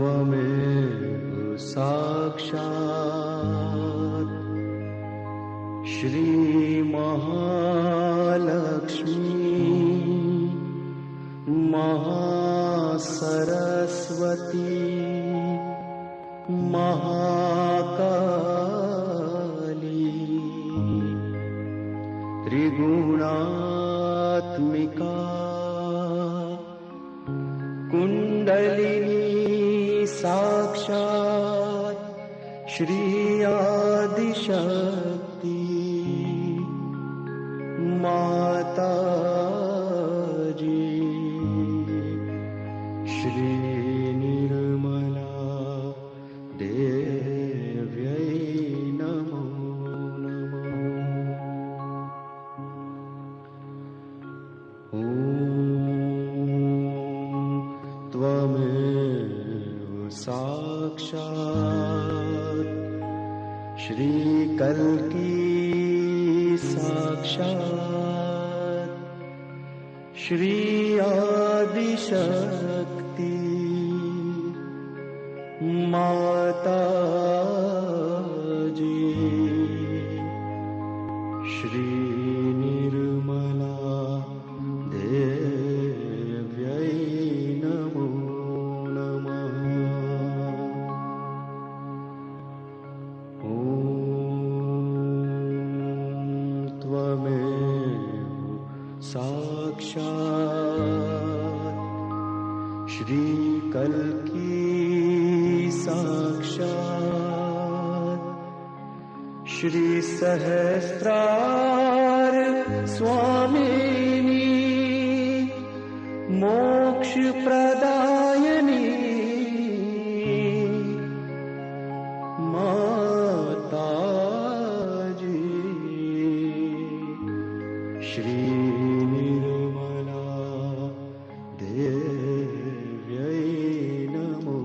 त्वमेव साक्षात् श्री महालक्ष्मी महासरस्वती महाकाली त्रिगुणात्मिका कुंडलिनी साक्षात् श्री आदिशक्ति माताजी श्री निर्मला देव्यै नमो नमः। ॐ त्वमेव साक्षात् श्री कल्की साक्षात् श्री आदिशक्ति माताजी श्री निर्मला देव्यै नमो नमः। ॐ त्वमेव साक्षात् श्री कल्की साक्षात् श्री सहस्रार स्वामिनी मोक्ष प्रदायिनी माताजी श्री निर्मला देव्यै नमो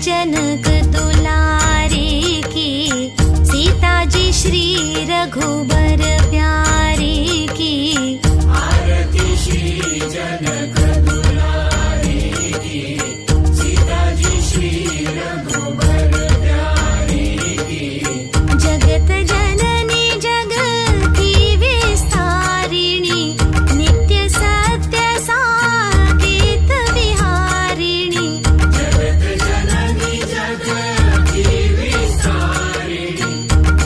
जनक दुलारे की, सीता जी श्री रघुबर प्यारे की। आरती श्री जनक दुलारे की, सीता जी श्री रघुबर प्यारे की। जगत जननी जगत की विस्तारिणी, नित्य सत्य साकेत विहारिणी। जगत जननी जगत की विस्तारिणी,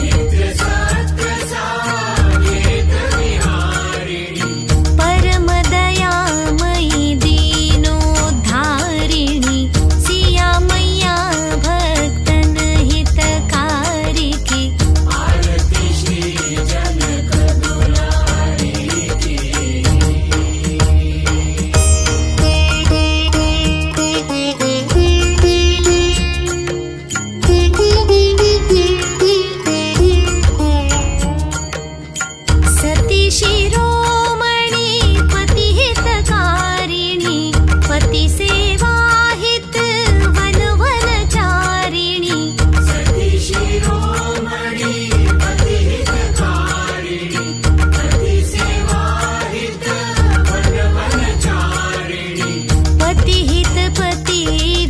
नित्य सत्य साकेत विहारिणी। परम दयामयी दीनोद्धारिणी, सिया मैया भक्तन हितकारी की। आरती श्री जनक दुलारे की। सती शिरोमणि पति हितकारिणी, पति सेवा हित वन वनचारिणी। सती शिरोमणि पति हितकारिणी, पति सेवा हित वन वनचारिणी। पति हित पति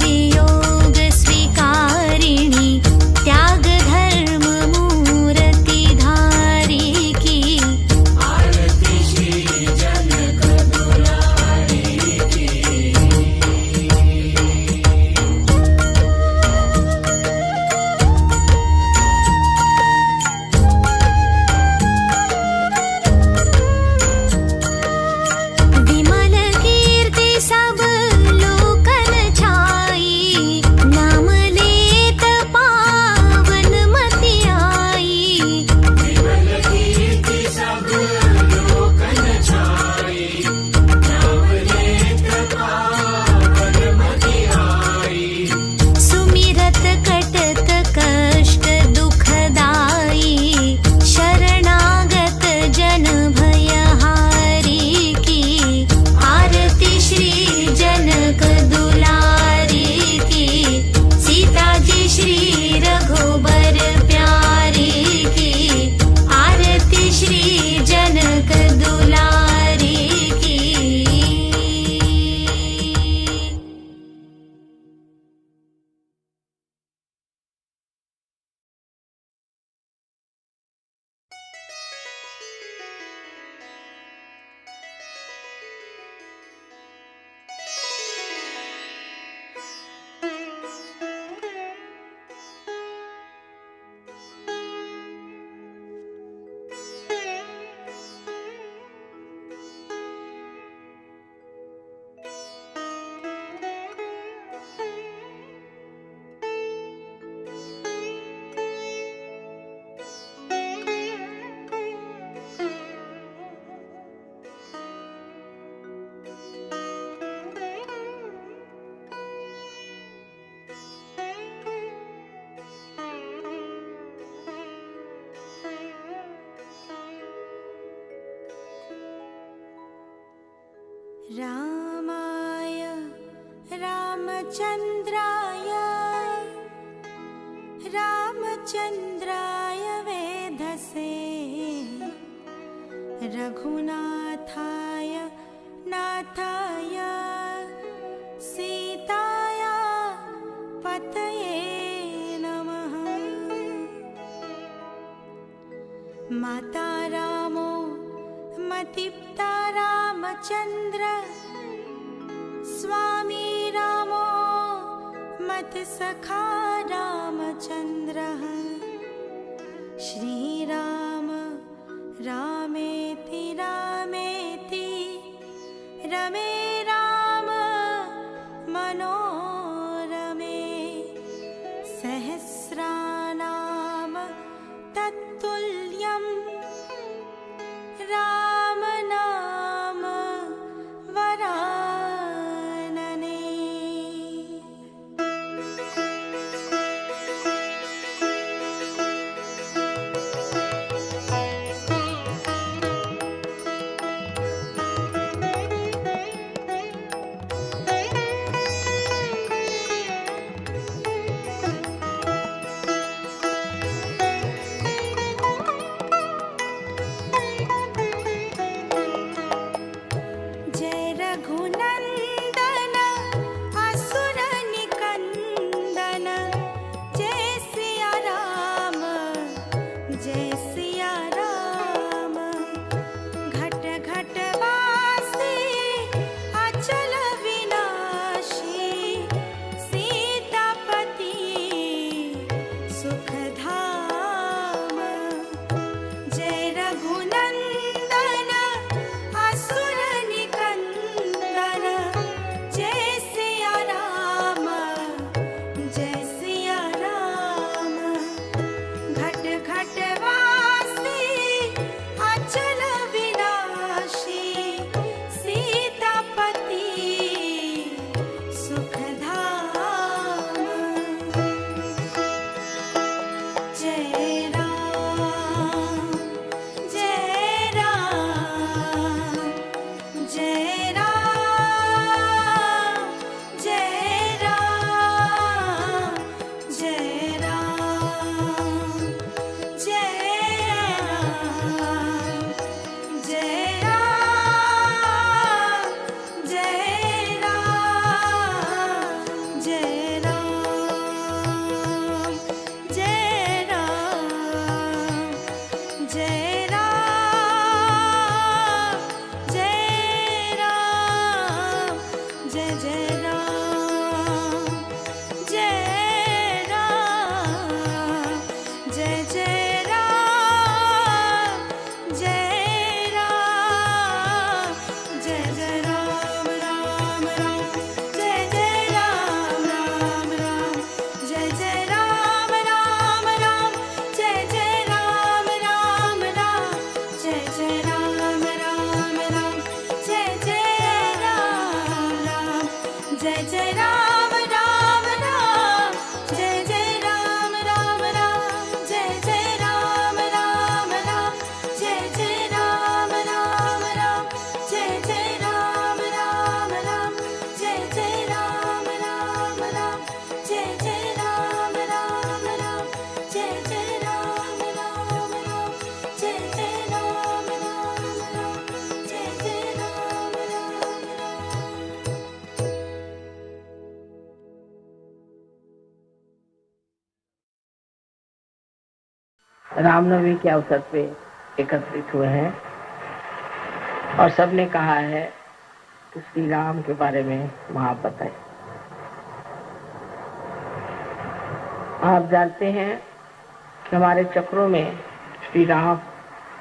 वियोग स्वीकारिणी, त्याग धर्म मूर्ति धारी की। आरती श्री जनक दुलारे की। विमल कीर्ति सब लोकन छाई, नाम लेत पावन मति आई। विमल कीर्ति सब लोकन छाई, नाम लेत पावन मति आई। सुमिरत कटत कष्ट दुखदाई, शरणागत जन भयहारी की। आरती श्री जनक दुलारी की, सीता जी श्री रघुबर प्यारी की। आरती श्री जनक दुलारी की। रामाय रामचन्द्राय रामचन्द्राय वेधसे, रघुनाथाय नाथाय सीताया पतये नमः। माता रामो मतिप्ता रामचन्द्र, स्वामी रामो मत्सखा रामचन्द्रः। श्रीराम रामेति रामेति, रमे राम मनोरमे। सहस्रनाम तत्तुल्यं राम नाम वरानने। रामनवमी के अवसर पे एकत्रित हुए हैं और सबने कहा है कि श्री राम के बारे में वहां बताएं। आप जानते हैं कि हमारे चक्रों में श्री राम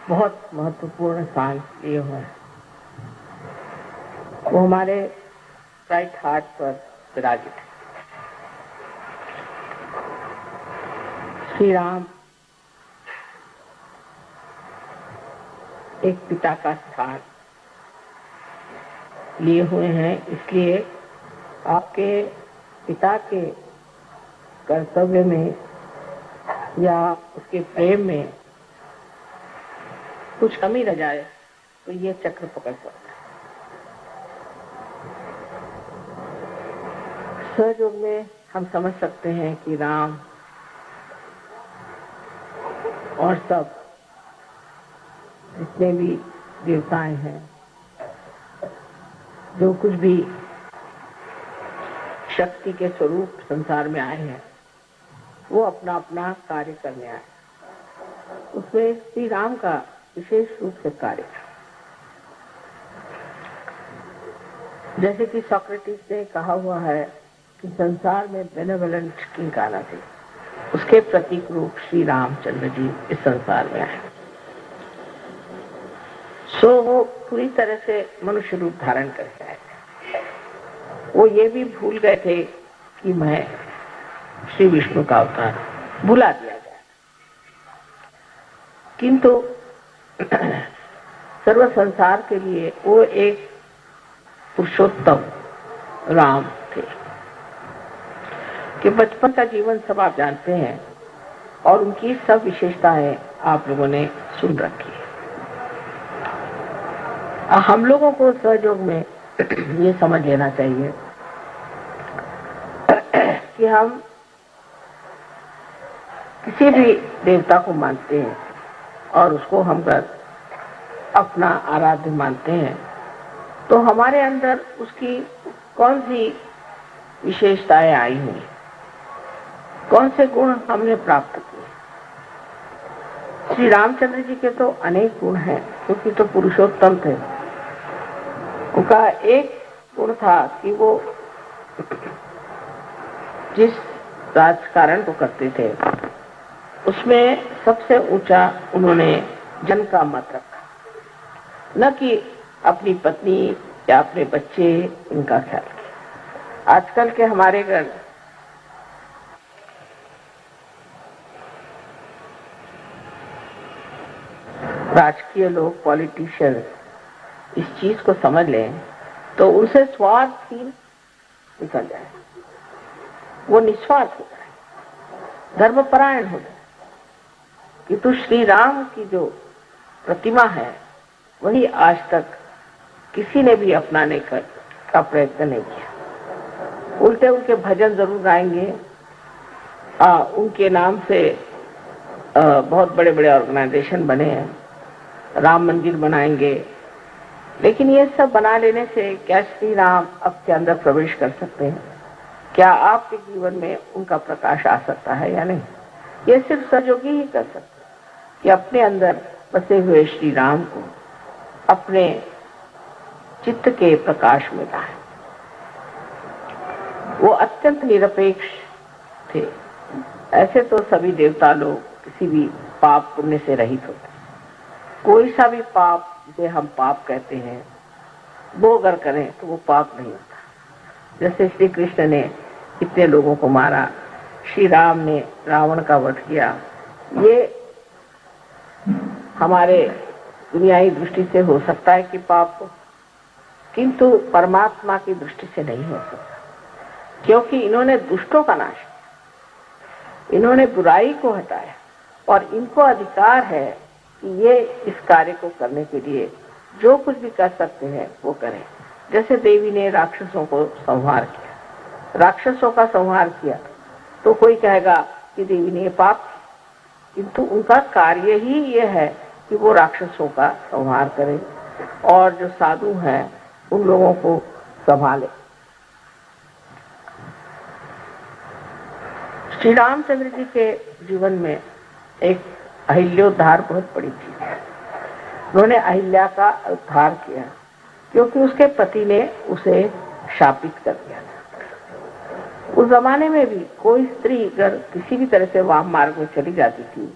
बहुत महत्वपूर्ण स्थान लिए हुए हैं। वो हमारे राइट हार्ट पर विराजित है। श्री राम एक पिता का स्थान लिए हुए हैं, इसलिए आपके पिता के कर्तव्य में या उसके प्रेम में कुछ कमी रह जाए तो ये चक्र पकड़ सकता है। सहयोग में हम समझ सकते हैं कि राम और सब जितने भी देवताएं हैं, जो कुछ भी शक्ति के स्वरूप संसार में आए हैं, वो अपना अपना कार्य करने आए। उसमें श्री राम का विशेष रूप से कार्य था। जैसे कि सोक्रेटिस ने कहा हुआ है कि संसार में बेनेवलेंट किंग आना थे, उसके प्रतीक रूप श्री रामचंद्र जी इस संसार में आए। सो वो पूरी तरह से मनुष्य रूप धारण करके आए थे। वो ये भी भूल गए थे कि मैं श्री विष्णु का अवतार, भुला दिया गया। किंतु सर्व संसार के लिए वो एक पुरुषोत्तम राम थे कि बचपन का जीवन सब आप जानते हैं और उनकी सब विशेषताएं आप लोगों ने सुन रखी है। हम लोगों को सहयोग में ये समझ लेना चाहिए कि हम किसी भी देवता को मानते हैं और उसको हम अपना आराध्य मानते हैं, तो हमारे अंदर उसकी कौन सी विशेषताएं आई हुई, कौन से गुण हमने प्राप्त किए। श्री रामचंद्र जी के तो अनेक गुण हैं, क्योंकि तो पुरुषोत्तम थे। उनका एक गुण था कि वो जिस राजकारण को करते थे उसमें सबसे ऊंचा उन्होंने जन का मत रखा, न कि अपनी पत्नी या अपने बच्चे इनका ख्याल किया। आजकल के हमारे घर राजकीय लोग, पॉलिटिशियंस इस चीज को समझ लें तो उनसे स्वार्थ ही निकल जाए, वो निस्वार्थ हो जाए, धर्मपरायण हो जाए। किंतु श्री राम की जो प्रतिमा है वही आज तक किसी ने भी अपनाने का प्रयत्न नहीं किया। उल्टे उनके भजन जरूर गाएंगे, उनके नाम से बहुत बड़े बड़े ऑर्गेनाइजेशन बने हैं, राम मंदिर बनाएंगे, लेकिन ये सब बना लेने से क्या श्री राम आपके अंदर प्रवेश कर सकते हैं? क्या आपके जीवन में उनका प्रकाश आ सकता है या नहीं? ये सिर्फ सहयोगी ही कर सकते कि अपने अंदर बसे हुए श्री राम को अपने चित्त के प्रकाश में लाए। वो अत्यंत निरपेक्ष थे। ऐसे तो सभी देवता लोग किसी भी पाप पुण्य से रहित होते। कोई सा भी पाप जिसे हम पाप कहते हैं वो अगर करें तो वो पाप नहीं होता। जैसे श्री कृष्ण ने इतने लोगों को मारा, श्री राम ने रावण का वध किया, ये हमारे दुनियाई दृष्टि से हो सकता है कि पाप हो, किंतु परमात्मा की दृष्टि से नहीं हो सकता, क्योंकि इन्होंने दुष्टों का नाश किया, इन्होंने बुराई को हटाया और इनको अधिकार है कि ये इस कार्य को करने के लिए जो कुछ भी कर सकते हैं वो करें। जैसे देवी ने राक्षसों को संहार किया, राक्षसों का संहार किया, तो कोई कहेगा कि देवी ने ये पाप, किंतु उनका कार्य ही ये है कि वो राक्षसों का संहार करें और जो साधु हैं उन लोगों को संभाले। श्री रामचंद्र जी के जीवन में एक अहिल्योद्धार बहुत बड़ी चीज है। उन्होंने अहिल्या का उद्धार किया क्योंकि उसके पति ने उसे शापित कर दिया था। उस जमाने में भी कोई स्त्री अगर किसी भी तरह से वाम मार्ग में चली जाती थी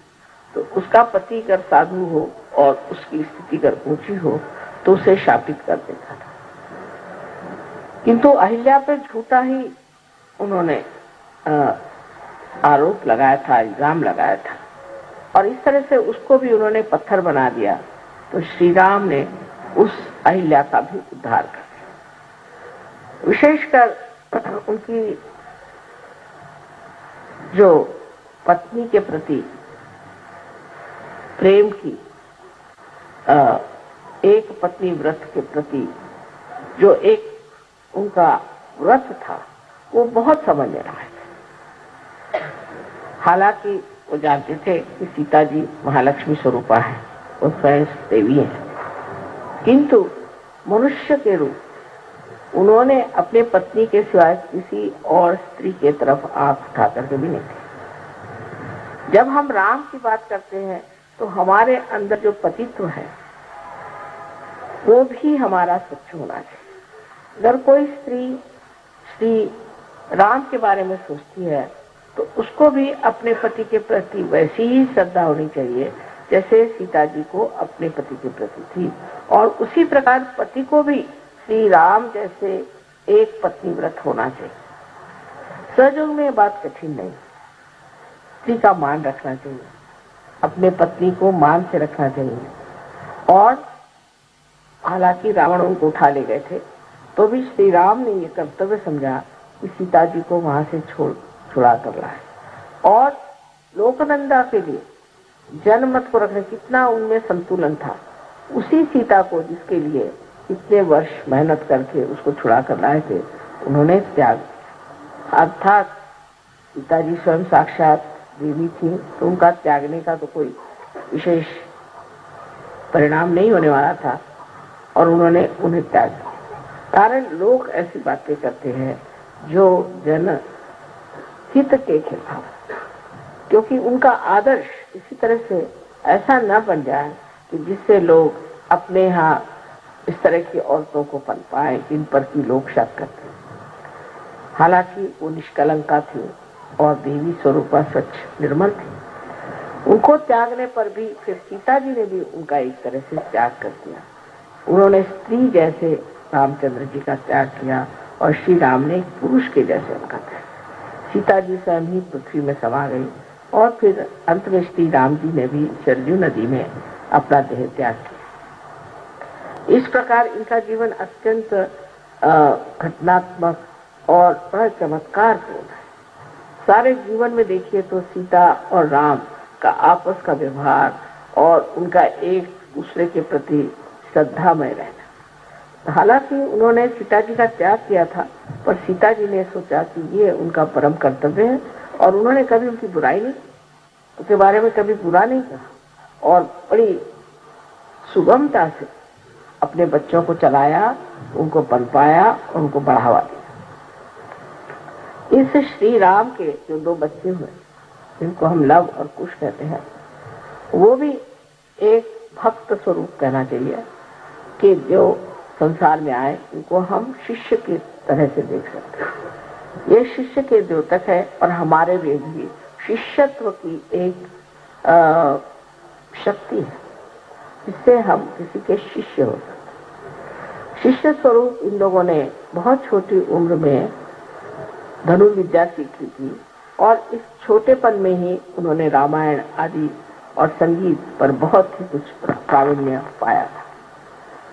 तो उसका पति अगर साधु हो और उसकी स्थिति अगर ऊंची हो तो उसे शापित कर देता था। किंतु अहिल्या पे झूठा ही उन्होंने आरोप लगाया था, इल्जाम लगाया था, और इस तरह से उसको भी उन्होंने पत्थर बना दिया। तो श्री राम ने उस अहिल्या का भी उद्धार कर दिया। विशेषकर उनकी जो पत्नी के प्रति प्रेम की, एक पत्नी व्रत के प्रति जो एक उनका व्रत था वो बहुत समझ में रहा है। हालांकि वो जानते थे कि सीता जी महालक्ष्मी स्वरूपा है, वो स्वयं देवी है, किंतु मनुष्य के रूप उन्होंने अपने पत्नी के सिवाय किसी और स्त्री के तरफ आंख उठा करके भी नहीं थी। जब हम राम की बात करते हैं तो हमारे अंदर जो पतित्व है वो भी हमारा स्वच्छ होना चाहिए। अगर कोई स्त्री श्री राम के बारे में सोचती है तो उसको भी अपने पति के प्रति वैसी ही श्रद्धा होनी चाहिए जैसे सीता जी को अपने पति के प्रति थी, और उसी प्रकार पति को भी श्री राम जैसे एक पत्नी व्रत होना चाहिए। सहयोग में ये बात कठिन नहीं, स्त्री का मान रखना चाहिए, अपने पत्नी को मान से रखना चाहिए। और हालांकि रावण उनको उठा ले गए थे तो भी श्री राम ने ये कर्तव्य समझा कि सीता जी को वहां से छुड़ा कर लाए, और लोकनंदा के लिए जनमत को रखने कितना उनमें संतुलन था। उसी सीता को जिसके लिए इतने वर्ष मेहनत करके उसको छुड़ा कर लाए थे उन्होंने त्याग, अर्थात सीता जी स्वयं साक्षात देवी थी तो उनका त्यागने का तो कोई विशेष परिणाम नहीं होने वाला था, और उन्होंने उन्हें त्याग दिया। कारण लोग ऐसी बातें करते हैं जो जन हित के खिलाफ, क्योंकि उनका आदर्श इसी तरह से ऐसा न बन जाए कि जिससे लोग अपने यहाँ इस तरह की औरतों को पनपाएं जिन पर की लोग शक करते हैं। हालांकि वो निष्कलंका थी और देवी स्वरूपा स्वच्छ निर्मल थी। उनको त्यागने पर भी फिर सीता जी ने भी उनका एक तरह से त्याग कर दिया। उन्होंने स्त्री जैसे रामचंद्र जी का त्याग किया और श्री राम ने पुरुष के जैसे उनका त्याग। सीता जी स्वयं ही पृथ्वी में समा गई और फिर अंत में श्री राम जी ने भी सरयू नदी में अपना देह त्याग किया। इस प्रकार इनका जीवन अत्यंत घटनात्मक और बड़ा चमत्कारपूर्ण है। सारे जीवन में देखिए तो सीता और राम का आपस का व्यवहार और उनका एक दूसरे के प्रति श्रद्धामय रहना। हालांकि उन्होंने सीता जी का त्याग किया था, पर सीता जी ने सोचा कि ये उनका परम कर्तव्य है और उन्होंने कभी उनकी बुराई नहीं, उसके बारे में कभी बुरा नहीं कहा और बड़ी सुगमता से अपने बच्चों को चलाया, उनको पनपाया और उनको बढ़ावा दिया। इस श्री राम के जो दो बच्चे हुए जिनको हम लव और कुश कहते हैं, वो भी एक भक्त स्वरूप कहना चाहिए कि जो संसार में आए उनको हम शिष्य की तरह से देख सकते हैं। ये शिष्य के द्योतक है और हमारे वेद भी शिष्यत्व की एक शक्ति है जिससे हम किसी के शिष्य हो सकते। शिष्य स्वरूप इन लोगों ने बहुत छोटी उम्र में धनुर्विद्या सीखी थी और इस छोटेपन में ही उन्होंने रामायण आदि और संगीत पर बहुत ही कुछ प्रावीण्य पाया था।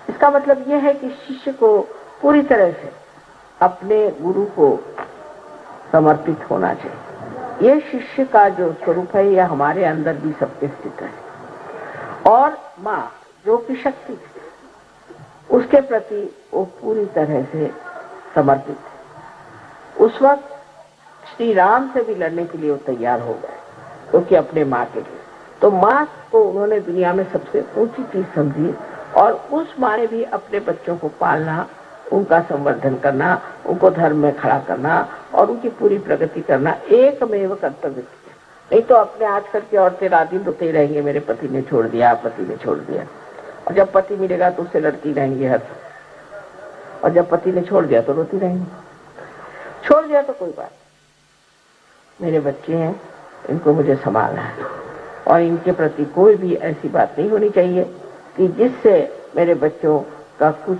इसका मतलब यह है कि शिष्य को पूरी तरह से अपने गुरु को समर्पित होना चाहिए। यह शिष्य का जो स्वरूप है यह हमारे अंदर भी सबके स्थित है। और माँ जो कि शक्ति है उसके प्रति वो पूरी तरह से समर्पित है। उस वक्त श्री राम से भी लड़ने के लिए वो तैयार हो गए क्योंकि अपने माँ के लिए। तो माँ को उन्होंने दुनिया में सबसे ऊंची चीज समझी और उस माँ ने भी अपने बच्चों को पालना, उनका संवर्धन करना, उनको धर्म में खड़ा करना और उनकी पूरी प्रगति करना एकमेव कर्तव्य किया। नहीं तो अपने आजकल की औरतें रात दिन रोते ही रहेंगे, मेरे पति ने छोड़ दिया, पति ने छोड़ दिया। और जब पति मिलेगा तो उससे लड़ती रहेंगी हर समय, और जब पति ने छोड़ दिया तो रोती रहेंगी। छोड़ दिया तो कोई बात, मेरे बच्चे हैं, इनको मुझे संभालना है, और इनके प्रति कोई भी ऐसी बात नहीं होनी चाहिए कि जिससे मेरे बच्चों का कुछ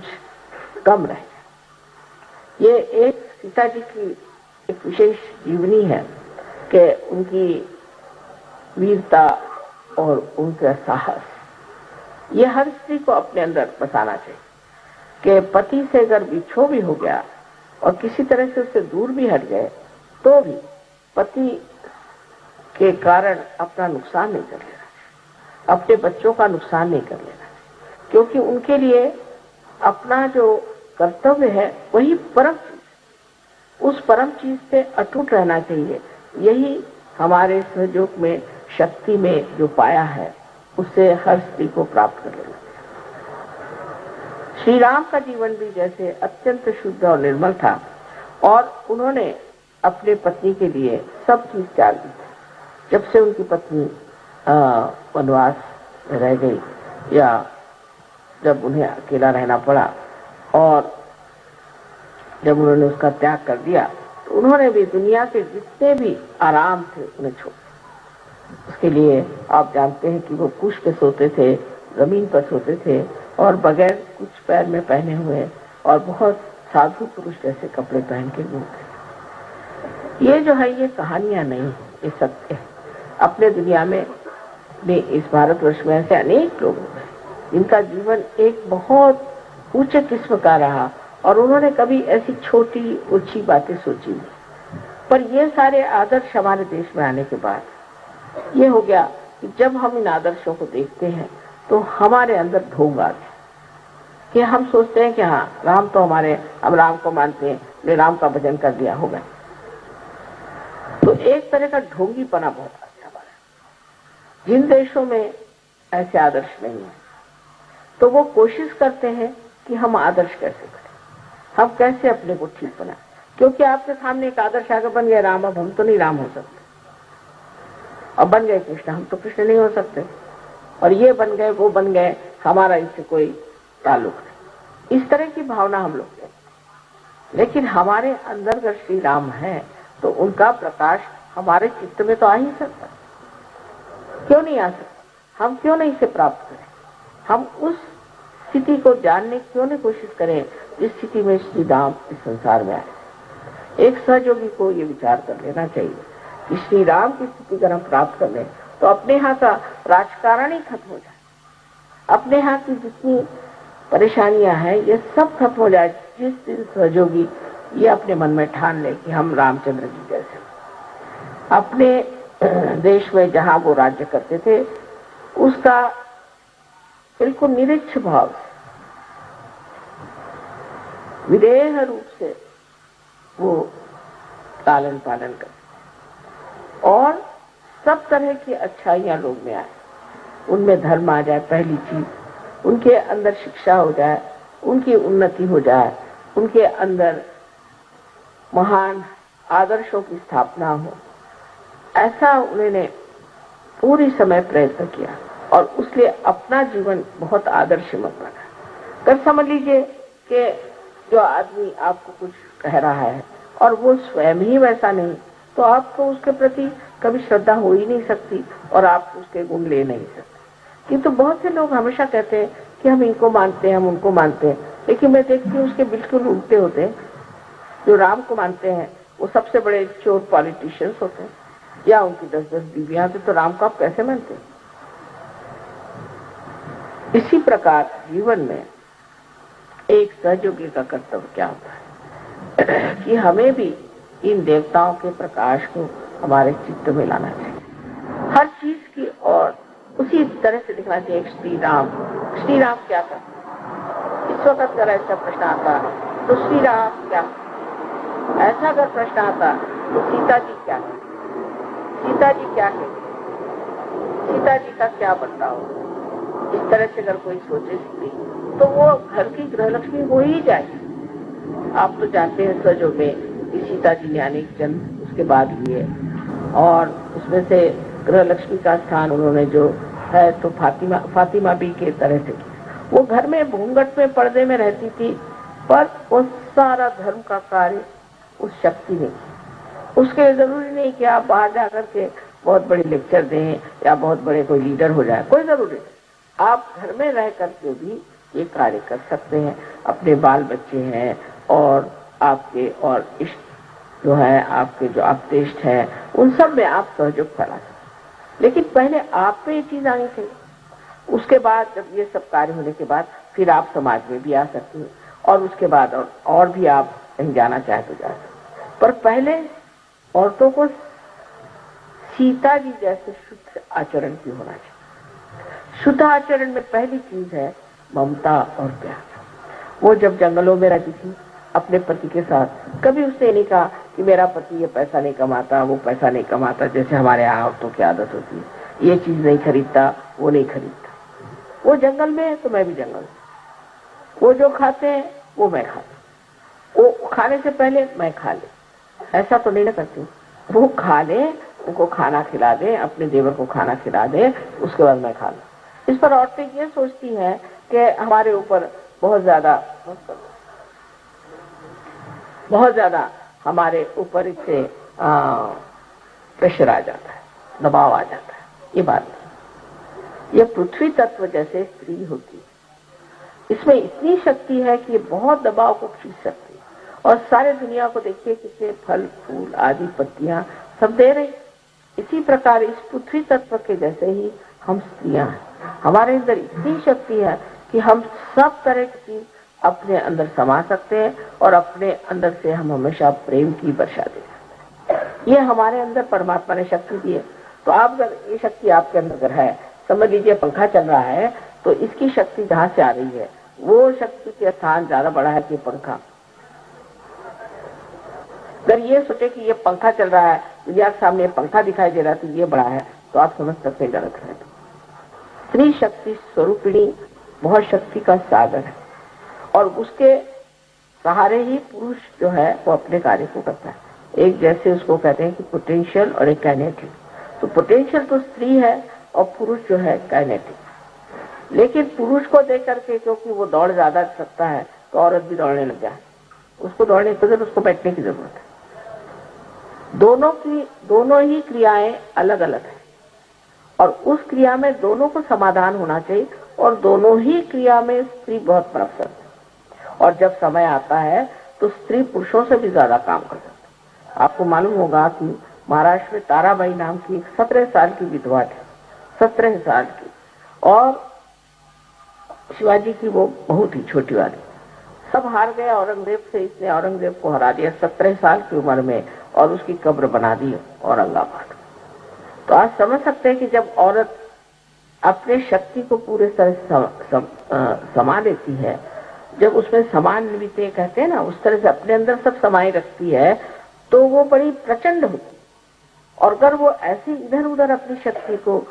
कम रहे। ये एक सीता जी की एक विशेष जीवनी है कि उनकी वीरता और उनका साहस, ये हर स्त्री को अपने अंदर बसाना चाहिए कि पति से अगर बिछो भी हो गया और किसी तरह से उससे दूर भी हट गए तो भी पति के कारण अपना नुकसान नहीं कर लेना, अपने बच्चों का नुकसान नहीं कर लेना, क्योंकि उनके लिए अपना जो कर्तव्य है वही परम चीज, उस परम चीज पे अटूट रहना चाहिए। यही हमारे सहयोग में, शक्ति में जो पाया है उससे हर स्त्री को प्राप्त कर लेना। श्री राम का जीवन भी जैसे अत्यंत शुद्ध और निर्मल था, और उन्होंने अपने पत्नी के लिए सब चीज त्याग दी। जब से उनकी पत्नी वनवास में रह गई, या जब उन्हें अकेला रहना पड़ा और जब उन्होंने उसका त्याग कर दिया, तो उन्होंने भी दुनिया के जितने भी आराम थे उन्हें छोड़ दिया। उसके लिए आप जानते हैं कि वो कुश पे सोते थे, जमीन पर सोते थे, और बगैर कुछ पैर में पहने हुए, और बहुत साधु पुरुष जैसे कपड़े पहन के घूमते। ये जो है ये कहानियां नहीं, ये सत्य है। अपने दुनिया में इस भारतवर्ष में ऐसे अनेक लोग हैं जिनका जीवन एक बहुत ऊंचे किस्म का रहा, और उन्होंने कभी ऐसी छोटी ऊंची बातें सोची नहीं। पर ये सारे आदर्श हमारे देश में आने के बाद ये हो गया कि जब हम इन आदर्शों को देखते हैं तो हमारे अंदर ढोंग आ गया कि हम सोचते हैं कि हाँ, राम तो हमारे, हम राम को मानते हैं, हमने राम का भजन कर दिया, होगा। तो एक तरह का ढोंगीपना बहुत आ गया हमारा। जिन देशों में ऐसे आदर्श नहीं है तो वो कोशिश करते हैं कि हम आदर्श कैसे करें, हम कैसे अपने को ठीक बनाएं, क्योंकि आपके सामने एक आदर्श आगे बन गया राम, अब हम तो नहीं राम हो सकते, अब बन गए कृष्ण, हम तो कृष्ण नहीं हो सकते, और ये बन गए, वो बन गए, हमारा इससे कोई ताल्लुक नहीं। इस तरह की भावना हम लोग हैं। लेकिन हमारे अंदर अगर श्री राम है तो उनका प्रकाश हमारे चित्त में तो आ ही सकता, क्यों नहीं आ सकता? हम क्यों नहीं इसे प्राप्त करें? हम उस स्थिति को जानने क्यों नहीं कोशिश करें जिस स्थिति में श्री राम इस संसार में आए। एक सहयोगी को ये विचार कर लेना चाहिए कि श्री राम की स्थिति अगर हम प्राप्त कर लें तो अपने यहाँ का राजकारण ही खत्म हो जाए, अपने यहाँ की जितनी परेशानियां हैं ये सब खत्म हो जाए। जिस दिन सहयोगी ये अपने मन में ठान ले कि हम रामचंद्र जी जैसे अपने देश में जहां वो राज्य करते थे उसका बिल्कुल निरीक्ष भाव से, विदेह रूप से वो लालन पालन करते, और सब तरह की अच्छाइयां लोग में आए, उनमें धर्म आ जाए, पहली चीज उनके अंदर शिक्षा हो जाए, उनकी उन्नति हो जाए, उनके अंदर महान आदर्शों की स्थापना हो। ऐसा उन्होंने पूरी समय प्रयत्न किया और उसलिए अपना जीवन बहुत आदर्शमय बना। कर समझ लीजिए कि जो आदमी आपको कुछ कह रहा है और वो स्वयं ही वैसा नहीं, तो आपको उसके प्रति कभी श्रद्धा हो ही नहीं सकती और आप उसके गुण ले नहीं सकते। किंतु बहुत से लोग हमेशा कहते हैं कि हम इनको मानते हैं, हम उनको मानते हैं, लेकिन मैं देखती हूँ उसके बिल्कुल उल्टे होते हैं। जो राम को मानते हैं वो सबसे बड़े चोर पॉलिटिशियंस होते हैं, या उनकी 10-10 बीवियां थे, तो राम को आप कैसे मानते हैं? इसी प्रकार जीवन में एक सहयोगी का कर्तव्य क्या होता है कि हमें भी इन देवताओं के प्रकाश को हमारे चित्त में लाना चाहिए, हर चीज की और उसी तरह से दिखना चाहिए। श्री राम क्या करते? इस वक्त अगर ऐसा प्रश्न आता तो श्री राम क्या, ऐसा अगर प्रश्न आता तो सीता जी क्या कहती, सीता जी क्या कहती, सीता जी का क्या बर्ताव? इस तरह से अगर कोई सोचे स्त्री तो वो घर की गृहलक्ष्मी हो ही जाएगी। आप तो जानते हैं सजो में सीता जी ने अनेक जन्म उसके बाद लिए, और उसमें से गृह लक्ष्मी का स्थान उन्होंने जो है तो फातिमा भी के तरह से किया। वो घर में घूंघट में पर्दे में रहती थी, पर वो सारा धर्म का कार्य उस शक्ति ने किया। उसके लिए जरूरी नहीं कि आप बाहर जाकर के बहुत बड़े लेक्चर दें या बहुत बड़े कोई लीडर हो जाए, कोई जरूरी नहीं। आप घर में रह करके भी ये कार्य कर सकते हैं। अपने बाल बच्चे हैं और आपके और इष्ट जो है, आपके जो आप्तेष्ट है, उन सब में आप सहयोग फैला सकते। लेकिन पहले आप पे ये चीज आनी चाहिए। उसके बाद जब ये सब कार्य होने के बाद फिर आप समाज में भी आ सकते हैं, और उसके बाद और भी आप कहीं जाना चाहे तो जा सकते। पर पहले औरतों को सीता जी जैसे शुद्ध आचरण की होना चाहिए। शुद्ध आचरण में पहली चीज है ममता और प्यार। वो जब जंगलों में रहती थी अपने पति के साथ, कभी उसने नहीं कहा कि मेरा पति ये पैसा नहीं कमाता, वो पैसा नहीं कमाता, जैसे हमारे यहाँ औरतों की आदत होती है, ये चीज नहीं खरीदता, वो नहीं खरीदता। वो जंगल में है तो मैं भी जंगल में, वो जो खाते हैं वो मैं खाता, वो खाने से पहले मैं खा ले, ऐसा तो नहीं ना करती। वो खा ले, उनको खाना खिला दे, अपने देवर को खाना खिला दे, उसके बाद मैं खा लूं। इस पर औरतें ये सोचती हैं कि हमारे ऊपर बहुत ज्यादा हमारे ऊपर इससे प्रेशर आ जाता है, दबाव आ जाता है। ये बात नहीं। ये पृथ्वी तत्व जैसे स्त्री होती है, इसमें इतनी शक्ति है कि ये बहुत दबाव को खींच सकती है। और सारे दुनिया को देखिए कितने फल फूल आदि पत्तियां सब दे रही। इसी प्रकार इस पृथ्वी तत्व के जैसे ही हम स्त्रियां हैं। हमारे अंदर इतनी शक्ति है कि हम सब तरह की चीज अपने अंदर समा सकते हैं और अपने अंदर से हम हमेशा प्रेम की वर्षा दे सकते हैं। ये हमारे अंदर परमात्मा ने शक्ति दी है। तो आप अगर ये शक्ति आपके अंदर है, समझ लीजिए पंखा चल रहा है तो इसकी शक्ति जहां से आ रही है वो शक्ति के स्थान ज्यादा बड़ा है कि पंखा। अगर ये सोचे कि ये पंखा चल रहा है, दुनिया के सामने पंखा दिखाई दे रहा है तो ये बड़ा है, तो आप समझ सकते गलत है। स्त्री शक्ति स्वरूपिणी बहुत शक्ति का सागर है और उसके सहारे ही पुरुष जो है वो अपने कार्य को करता है। एक जैसे उसको कहते हैं कि पोटेंशियल और एक काइनेटिक। तो पोटेंशियल तो स्त्री है और पुरुष जो है काइनेटिक। लेकिन पुरुष को देख करके क्योंकि वो दौड़ ज्यादा सकता है तो औरत भी दौड़ने लग जाए। उसको दौड़ने की जरूरत, उसको बैठने की जरूरत है। दोनों ही क्रियाएं अलग अलग है और उस क्रिया में दोनों को समाधान होना चाहिए और दोनों ही क्रिया में स्त्री बहुत प्रसन्न है। और जब समय आता है तो स्त्री पुरुषों से भी ज्यादा काम कर सकती है। आपको मालूम होगा कि महाराष्ट्र में ताराबाई नाम की 17 साल की विधवा थी, 17 साल की, और शिवाजी की वो बहुत ही छोटी वाली। सब हार गए औरंगजेब से, इसने औरंगजेब को हरा दिया 17 साल की उम्र में और उसकी कब्र बना दी औरंगाबाद। तो आज समझ सकते हैं कि जब औरत अपने शक्ति को पूरे तरह समा लेती है, जब उसमें समान्वित कहते हैं ना, उस तरह से अपने अंदर सब समाये रखती है, तो वो बड़ी प्रचंड होती। और अगर वो ऐसे इधर उधर अपनी शक्ति को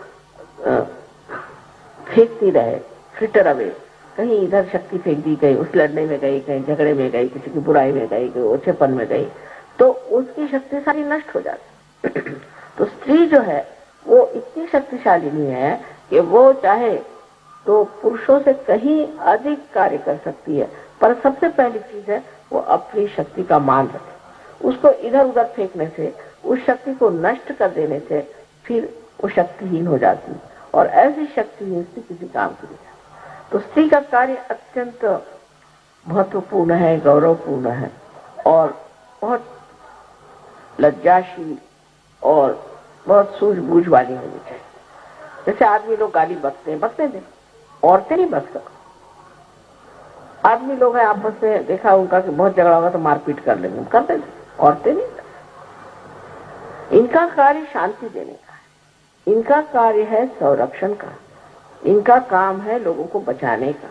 फेंकती रहे, फ्लिटर अवे, कहीं इधर शक्ति फेंक दी गई, उस लड़ने में गई, कहीं झगड़े में गई, किसी की बुराई में गई, कोई ओछेपन में गई, तो उसकी शक्ति सारी नष्ट हो जाती। तो स्त्री जो है वो इतनी शक्तिशाली है कि वो चाहे तो पुरुषों से कहीं अधिक कार्य कर सकती है। पर सबसे पहली चीज है वो अपनी शक्ति का मान रखे। उसको इधर उधर फेंकने से, उस शक्ति को नष्ट कर देने से फिर वो शक्तिहीन हो जाती है और ऐसी शक्तिहीन स्त्री किसी काम की नहीं। तो स्त्री का कार्य अत्यंत महत्वपूर्ण है, गौरवपूर्ण है और बहुत लज्जाशील और बहुत सूझबूझ वाली होनी चाहिए। जैसे आदमी लोग गाली बकते हैं, बकते थे, औरतें नहीं बक सकती। आदमी लोग हैं आपस में, देखा उनका कि बहुत झगड़ा होगा तो मारपीट कर लेंगे, करते थे, औरतें नहीं। इनका कार्य शांति देने का है, इनका कार्य है संरक्षण का, इनका काम है लोगों को बचाने का।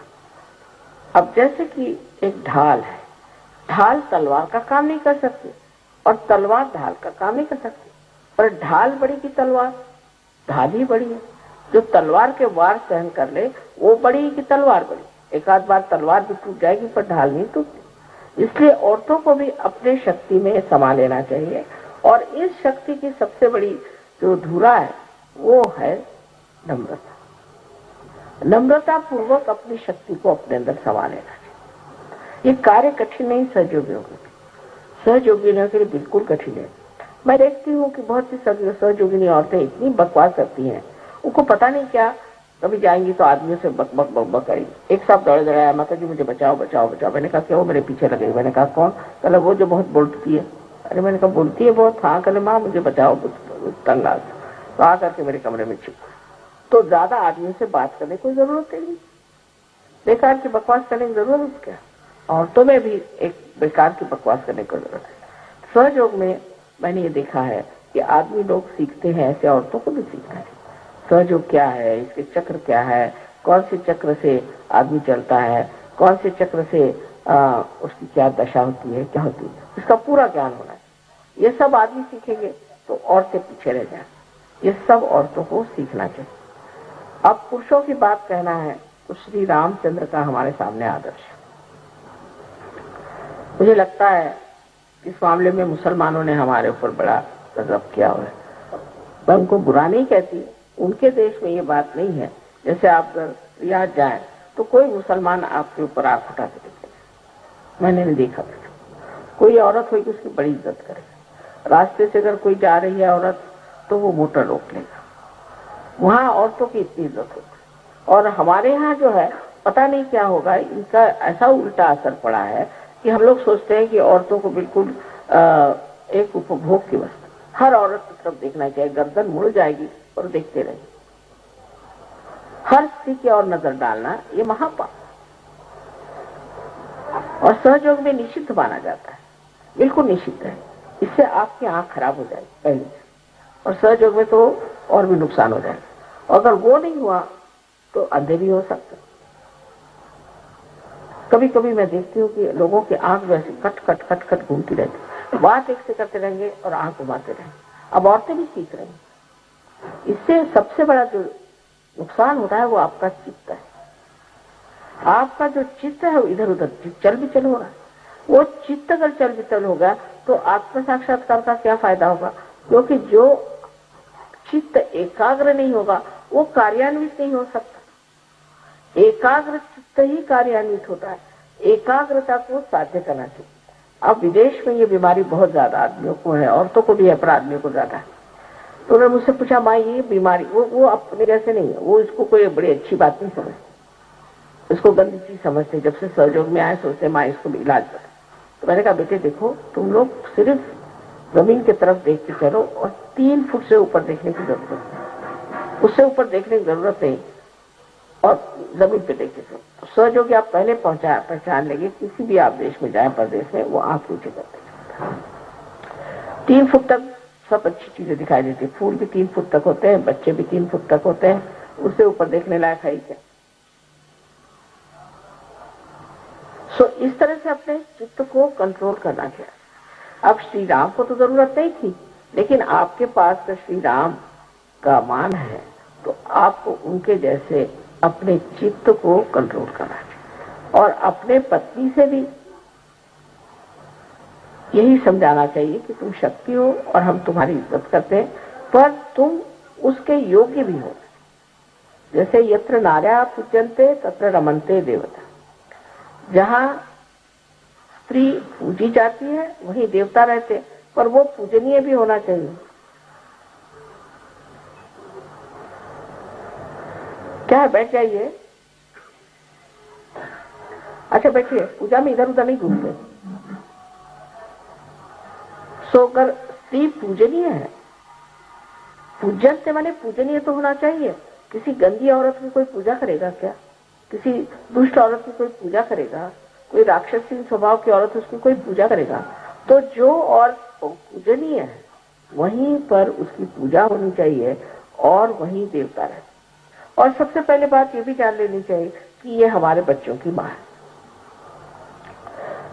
अब जैसे कि एक ढाल है, ढाल तलवार का काम नहीं कर सकती और तलवार ढाल का काम नहीं कर सकती, पर ढाल बड़ी की तलवार, ढाल ही बड़ी है। जो तलवार के वार सहन कर ले वो बड़ी की तलवार बड़ी। एक आध बार तलवार भी टूट जाएगी पर ढाल नहीं टूटती। इसलिए औरतों को भी अपने शक्ति में समा लेना चाहिए और इस शक्ति की सबसे बड़ी जो धुरा है वो है नम्रता। नम्रता पूर्वक अपनी शक्ति को अपने अंदर समा लेना चाहिए। ये कार्य कठिन नहीं, सहयोगियों के लिए, सहयोगियों के लिए बिल्कुल कठिन है। मैं देखती हूँ कि बहुत सी सहयोगिनी औरतें इतनी बकवास करती हैं, उनको पता नहीं क्या, कभी जाएंगी तो आदमियों से बक बक बक बक करेगी। एक साथ दौड़े दौड़ाया, माता जी मुझे बचाओ बचाओ बचाओ। मैंने कहा क्या, वो मेरे पीछे लगे। मैंने कहा कौन? कहला वो जो बहुत बोलती है। अरे मैंने कहा बोलती है बहुत? हाँ। कहले माँ मुझे बचाओ, तंग आ। तो आ करके मेरे कमरे में छिपा। तो ज्यादा आदमियों से बात करने की जरूरत नहीं, बेकार की बकवास करने की जरूरत क्या? औरतों में भी एक बेकार की बकवास करने की जरूरत है। सहयोग में मैंने ये देखा है कि आदमी लोग सीखते हैं, ऐसे औरतों को भी सीखना है। सहयोग क्या है, इसके चक्र क्या है, कौन से चक्र से आदमी चलता है, कौन से चक्र से उसकी क्या दशा होती है, क्या होती है, इसका पूरा ज्ञान होना है। ये सब आदमी सीखेंगे तो औरतें पीछे रह जाए। ये सब औरतों को सीखना चाहिए। अब पुरुषों की बात कहना है तो श्री रामचंद्र का हमारे सामने आदर्श है। मुझे लगता है इस मामले में मुसलमानों ने हमारे ऊपर बड़ा गजब किया हुआ है। मैं उनको बुरा नहीं कहती, उनके देश में ये बात नहीं है। जैसे आप अगर रियाद जाएं तो कोई मुसलमान आपके ऊपर आंख उठा के देखेगा, मैंने नहीं देखा। कोई औरत होगी उसकी बड़ी इज्जत करेगा। रास्ते से अगर कोई जा रही है औरत तो वो मोटर रोक लेगा। वहां औरतों की इतनी इज्जत होगी। और हमारे यहाँ जो है पता नहीं क्या होगा, इनका ऐसा उल्टा असर पड़ा है कि हम लोग सोचते हैं कि औरतों को बिल्कुल एक उपभोग की वस्तु, हर औरत की तरफ देखना चाहिए, गर्दन मुड़ जाएगी और देखते रहेंगे। हर स्त्री की ओर नजर डालना ये महापाप और सहयोग में निषिद्ध माना जाता है, बिल्कुल निषिद्ध है। इससे आपकी आंख खराब हो जाएगी पहले से, और सहयोग में तो और भी नुकसान हो जाएगा। और अगर वो नहीं हुआ तो अंधे भी हो सकते। कभी कभी मैं देखती हूँ कि लोगों की आंख वैसे कट कट कट कट घूमती रहती, बात एक से करते रहेंगे और आंख घुमाते रहेंगे। अब औरतें भी सीख रही हैं। इससे सबसे बड़ा जो नुकसान होता है वो आपका चित्त है। आपका जो चित्त है वो इधर उधर चल विचल हो रहा है। वो चित्त अगर चल विचल होगा तो आत्म साक्षात्कार का क्या फायदा होगा? क्योंकि जो चित्त एकाग्र नहीं होगा वो कार्यान्वित नहीं हो सकता। एकाग्र चित्त ही कार्यान्वित होता है। एकाग्रता को साध्य करना चाहिए। अब विदेश में ये बीमारी बहुत ज्यादा आदमियों को है, औरतों को भी है पर आदमियों को ज्यादा है। तो उन्होंने मुझसे पूछा माँ ये बीमारी, वो अपने जैसे नहीं है, वो इसको कोई बड़ी अच्छी बात नहीं समझते, इसको गंदी चीज समझते। जब से सहयोग में आए सोचते माँ इसको भी इलाज करें। तो मैंने कहा बेटे देखो, तुम लोग सिर्फ जमीन की तरफ देख के चलो और 3 फुट से ऊपर देखने की जरूरत है, उससे ऊपर देखने की जरूरत नहीं, और जमीन पे देख के चलो। तो सहयोगी आप पहले पहचान लेंगे। किसी भी आप देश में जाए प्रदेश में, वो आंख नीचे करते 3 फुट तक सब अच्छी चीजें दिखाई देती। फूल भी 3 फुट तक होते हैं, बच्चे भी 3 फुट तक होते हैं, उससे ऊपर देखने लायक है क्या? सो इस तरह से अपने चित्त को कंट्रोल करना चाहिए। अब श्री राम को तो जरूरत नहीं थी, लेकिन आपके पास तो श्री राम का मान है तो आपको उनके जैसे अपने चित्त को कंट्रोल करना चाहिए। और अपने पत्नी से भी यही समझाना चाहिए कि तुम शक्ति हो और हम तुम्हारी इज्जत करते हैं, पर तुम उसके योग्य भी हो। जैसे यत्र नार्या पूज्यन्ते तत्र रमन्ते देवता। जहां स्त्री पूजी जाती है वहीं देवता रहते, पर वो पूजनीय भी होना चाहिए। क्या है, बैठ जाइए। अच्छा बैठिए, पूजा में इधर उधर नहीं घूमते। सोकर स्त्री पूजनीय है। पूजन से माने पूजनीय तो होना चाहिए। किसी गंदी औरत की कोई पूजा करेगा क्या? किसी दुष्ट औरत की कोई पूजा करेगा? कोई राक्षसी स्वभाव की औरत उसकी कोई पूजा करेगा? तो जो औरत पूजनीय है वहीं पर उसकी पूजा होनी चाहिए और वहीं देवता रहते। और सबसे पहले बात ये भी जान लेनी चाहिए कि ये हमारे बच्चों की माँ है।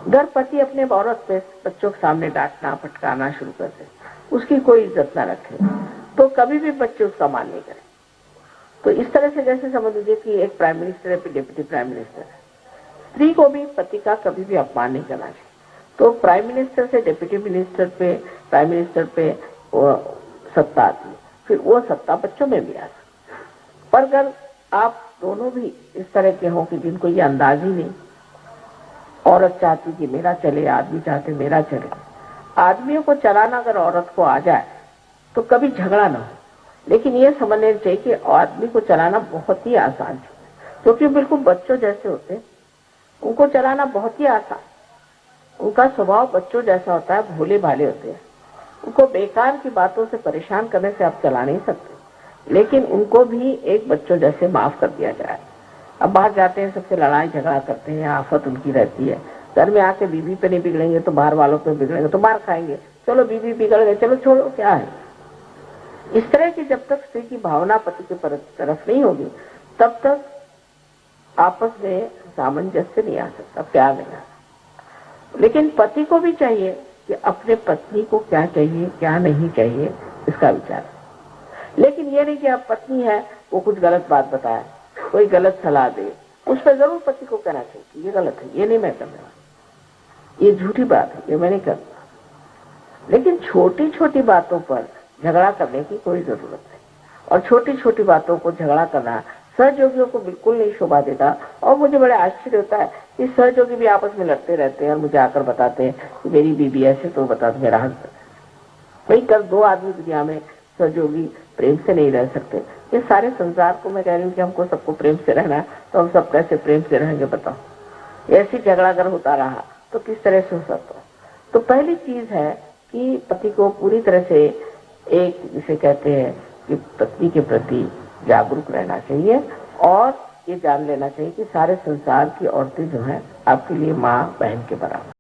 अगर पति अपने औरत पे बच्चों के सामने डांटना फटकारना शुरू कर दे, उसकी कोई इज्जत ना रखे, तो कभी भी बच्चे उसका मान नहीं करें। तो इस तरह से जैसे समझ लीजिए कि एक प्राइम मिनिस्टर है, डिप्टी प्राइम मिनिस्टर है। स्त्री को भी पति का कभी भी अपमान नहीं करना चाहिए। तो प्राइम मिनिस्टर से डिप्टी मिनिस्टर पे प्राइम मिनिस्टर पे वो सत्ता आती है, फिर वो सत्ता बच्चों में भी आती है। पर अगर आप दोनों भी इस तरह के हों कि जिनको ये अंदाज ही नहीं, औरत चाहती कि मेरा चले, आदमी चाहते मेरा चले, आदमियों को चलाना अगर औरत को आ जाए तो कभी झगड़ा ना हो। लेकिन ये समझ लेना चाहिए कि आदमी को चलाना बहुत ही आसान है, क्योंकि बिल्कुल बच्चों जैसे होते हैं, उनको चलाना बहुत ही आसान। उनका स्वभाव बच्चों जैसा होता है, भोले भाले होते हैं। उनको बेकार की बातों से परेशान करने से आप चला नहीं सकते, लेकिन उनको भी एक बच्चों जैसे माफ कर दिया जाए। अब बाहर जाते हैं, सबसे लड़ाई झगड़ा करते हैं, आफत उनकी रहती है। घर में आके बीवी पे नहीं बिगड़ेंगे तो बाहर वालों पे बिगड़ेंगे, तो मार खाएंगे। चलो बीवी बिगड़ गए, चलो छोड़ो, क्या है। इस तरह की जब तक स्त्री की भावना पति की तरफ नहीं होगी, तब तक आपस में सामंजस्य नहीं आ सकता, प्यार नहीं आ सकता। लेकिन पति को भी चाहिए कि अपने पत्नी को क्या चाहिए क्या नहीं चाहिए इसका विचार। लेकिन ये नहीं कि आप पत्नी है, वो कुछ गलत बात बताए, कोई गलत सलाह दे, उस पर जरूर पति को कहना चाहिए ये गलत है, ये नहीं मैं करने वाला, ये झूठी बात है, ये मैं नहीं करना। लेकिन छोटी छोटी बातों पर झगड़ा करने की कोई जरूरत नहीं। और छोटी छोटी बातों को झगड़ा करना सहयोगियों को बिल्कुल नहीं शोभा देता। और मुझे बड़ा आश्चर्य होता है कि सहयोगी भी आपस में लड़ते रहते हैं और मुझे आकर बताते हैं कि मेरी बीबी ऐसे, तो बता मेरा हस्बैंड। वही कर दो आदमी दुनिया में सहयोगी प्रेम से नहीं रह सकते। ये सारे संसार को मैं कह रही हूँ कि हमको सबको प्रेम से रहना है, तो हम सब कैसे प्रेम से रहेंगे बताओ। ऐसी झगड़ा अगर होता रहा तो किस तरह से हो सकता। तो पहली चीज है कि पति को पूरी तरह से एक, जिसे कहते हैं कि पत्नी के प्रति जागरूक रहना चाहिए और ये जान लेना चाहिए कि सारे संसार की औरतें जो हैं आपके लिए माँ बहन के बराबर।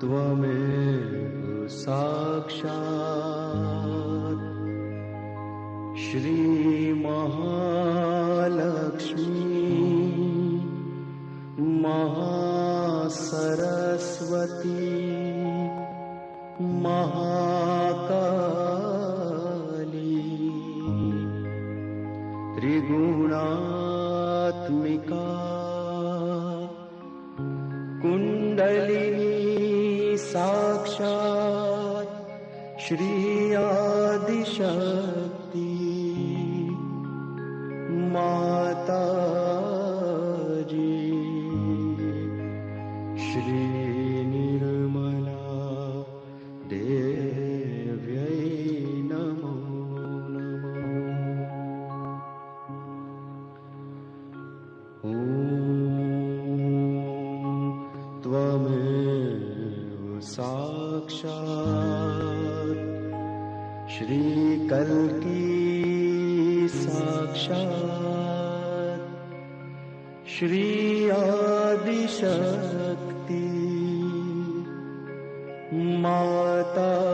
त्वमेव साक्षात् श्रीमहालक्ष्मी महासरस्वती महाकाली त्रिगुणात्मिका कुण्डलिनी साक्षात् श्री आदिशक्ति माताजी श्री निर्मला देव्यै नमो नमः। ॐ त्वमेव साक्षात् श्री कल्की साक्षात् श्री आदिशक्ति माताजी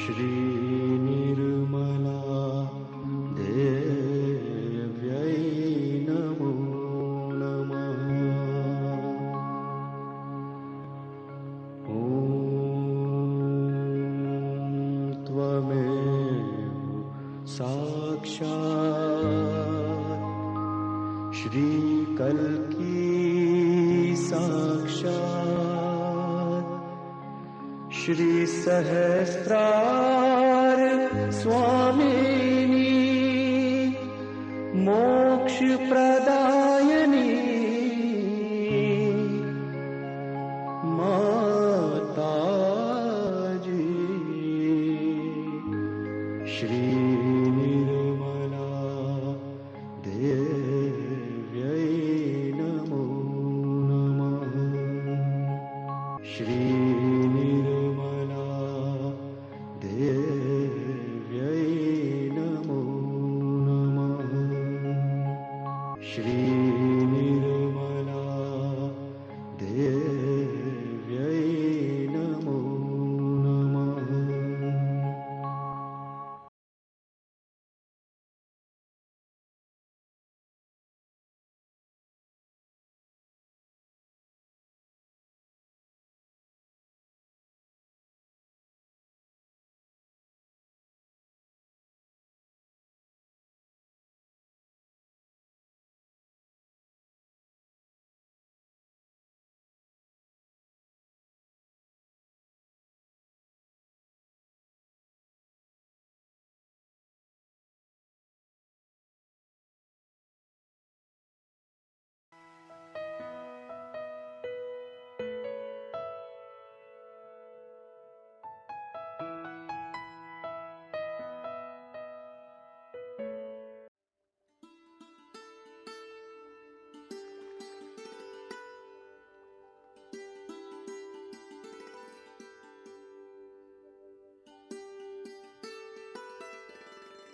श्री निर्मला देव्यै नमो नमः। ॐ त्वमेव साक्षात् श्री कल्की साक्षात् श्री सहस्रार स्वामिनी मोक्ष प्रदायिनी माताजी श्री